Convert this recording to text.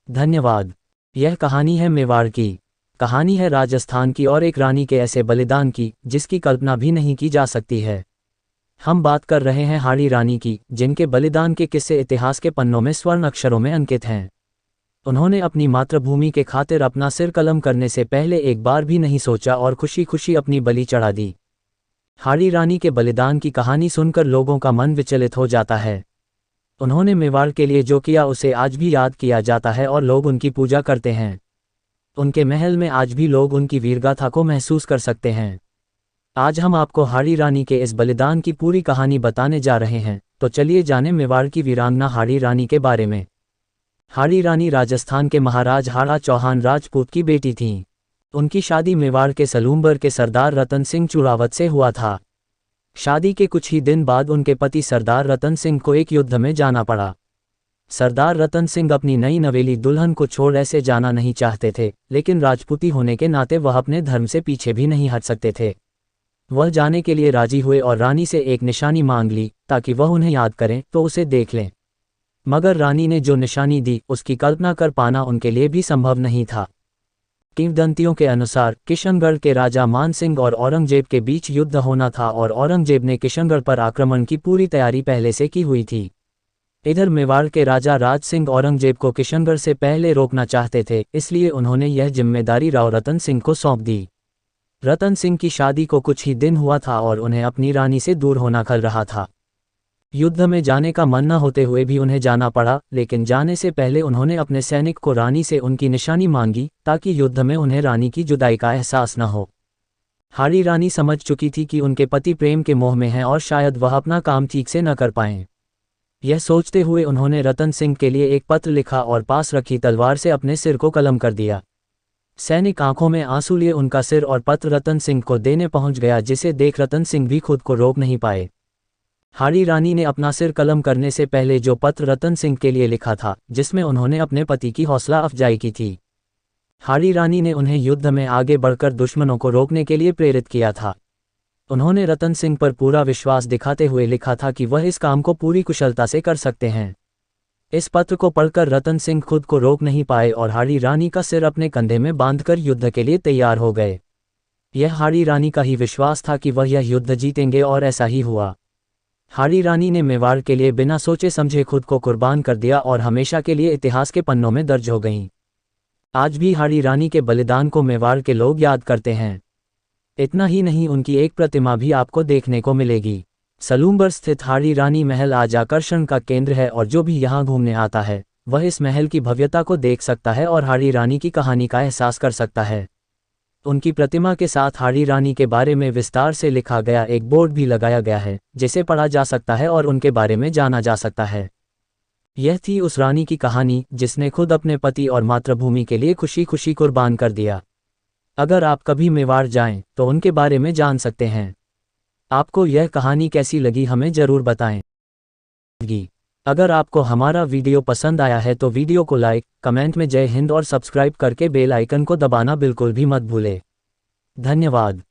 धन्यवाद। यह कहानी है मेवाड़ की। कहानी है राजस्थान की और एक रानी के ऐसे बलिदान की जिसकी कल्पना भी नहीं की जा सकती है। हम बात कर रहे हैं हाड़ी रानी की, जिनके बलिदान के किस्से इतिहास के पन्नों में स्वर्ण अक्षरों में अंकित हैं। उन्होंने अपनी मातृभूमि के खातिर अपना सिर कलम करने से पहले एक बार भी नहीं सोचा और खुशी खुशी अपनी बलि चढ़ा दी। हाड़ी रानी के बलिदान की कहानी सुनकर लोगों का मन विचलित हो जाता है। उन्होंने मेवाड़ के लिए जो किया उसे आज भी याद किया जाता है और लोग उनकी पूजा करते हैं। उनके महल में आज भी लोग उनकी वीरगाथा को महसूस कर सकते हैं। आज हम आपको हाड़ी रानी के इस बलिदान की पूरी कहानी बताने जा रहे हैं, तो चलिए जानें मेवाड़ की वीरांगना हाड़ी रानी के बारे में। हाड़ी रानी राजस्थान के महाराज हाड़ा चौहान राजपूत की बेटी थीं। उनकी शादी मेवाड़ के सलूम्बर के सरदार रतन सिंह चुरावत से हुआ था। शादी के कुछ ही दिन बाद उनके पति सरदार रतन सिंह को एक युद्ध में जाना पड़ा। सरदार रतन सिंह अपनी नई नवेली दुल्हन को छोड़ ऐसे जाना नहीं चाहते थे, लेकिन राजपूती होने के नाते वह अपने धर्म से पीछे भी नहीं हट सकते थे। वह जाने के लिए राजी हुए और रानी से एक निशानी मांग ली ताकि वह उन्हें याद करें तो उसे देख लें। मगर रानी ने जो निशानी दी उसकी कल्पना कर पाना उनके लिए भी संभव नहीं था। किंवदंतियों के अनुसार किशनगढ़ के राजा मान सिंह और औरंगजेब के बीच युद्ध होना था और औरंगजेब ने किशनगढ़ पर आक्रमण की पूरी तैयारी पहले से की हुई थी। इधर मेवाड़ के राजा राज सिंह औरंगजेब को किशनगढ़ से पहले रोकना चाहते थे, इसलिए उन्होंने यह जिम्मेदारी राव रतन सिंह को सौंप दी। रतन सिंह की शादी को कुछ ही दिन हुआ था और उन्हें अपनी रानी से दूर होना खल रहा था। युद्ध में जाने का मन न होते हुए भी उन्हें जाना पड़ा, लेकिन जाने से पहले उन्होंने अपने सैनिक को रानी से उनकी निशानी मांगी ताकि युद्ध में उन्हें रानी की जुदाई का एहसास न हो। हाड़ी रानी समझ चुकी थी कि उनके पति प्रेम के मोह में हैं और शायद वह अपना काम ठीक से न कर पाएं। यह सोचते हुए उन्होंने रतन सिंह के लिए एक पत्र लिखा और पास रखी तलवार से अपने सिर को कलम कर दिया। सैनिक आंखों में आंसू लिए उनका सिर और पत्र रतन सिंह को देने पहुंच गया, जिसे देख रतन सिंह भी खुद को रोक नहीं पाए। हाड़ी रानी ने अपना सिर कलम करने से पहले जो पत्र रतन सिंह के लिए लिखा था, जिसमें उन्होंने अपने पति की हौसला अफजाई की थी। हाड़ी रानी ने उन्हें युद्ध में आगे बढ़कर दुश्मनों को रोकने के लिए प्रेरित किया था। उन्होंने रतन सिंह पर पूरा विश्वास दिखाते हुए लिखा था कि वह इस काम को पूरी कुशलता से कर सकते हैं। इस पत्र को पढ़कर रतन सिंह खुद को रोक नहीं पाए और हाड़ी रानी का सिर अपने कंधे में बांधकर युद्ध के लिए तैयार हो गए। यह हाड़ी रानी का ही विश्वास था कि वह यह युद्ध जीतेंगे और ऐसा ही हुआ। हाड़ी रानी ने मेवाड़ के लिए बिना सोचे समझे खुद को कुर्बान कर दिया और हमेशा के लिए इतिहास के पन्नों में दर्ज हो गईं। आज भी हाड़ी रानी के बलिदान को मेवाड़ के लोग याद करते हैं। इतना ही नहीं, उनकी एक प्रतिमा भी आपको देखने को मिलेगी। सलूम्बर स्थित हाड़ी रानी महल आज आकर्षण का केंद्र है और जो भी यहाँ घूमने आता है वह इस महल की भव्यता को देख सकता है और हाड़ी रानी की कहानी का एहसास कर सकता है। उनकी प्रतिमा के साथ हाड़ी रानी के बारे में विस्तार से लिखा गया एक बोर्ड भी लगाया गया है, जिसे पढ़ा जा सकता है और उनके बारे में जाना जा सकता है। यह थी उस रानी की कहानी जिसने खुद अपने पति और मातृभूमि के लिए खुशी खुशी कुर्बान कर दिया। अगर आप कभी मेवाड़ जाएं तो उनके बारे में जान सकते हैं। आपको यह कहानी कैसी लगी हमें ज़रूर बताएं। अगर आपको हमारा वीडियो पसंद आया है तो वीडियो को लाइक, कमेंट में जय हिंद और सब्सक्राइब करके बेल आइकन को दबाना बिल्कुल भी मत भूलें। धन्यवाद।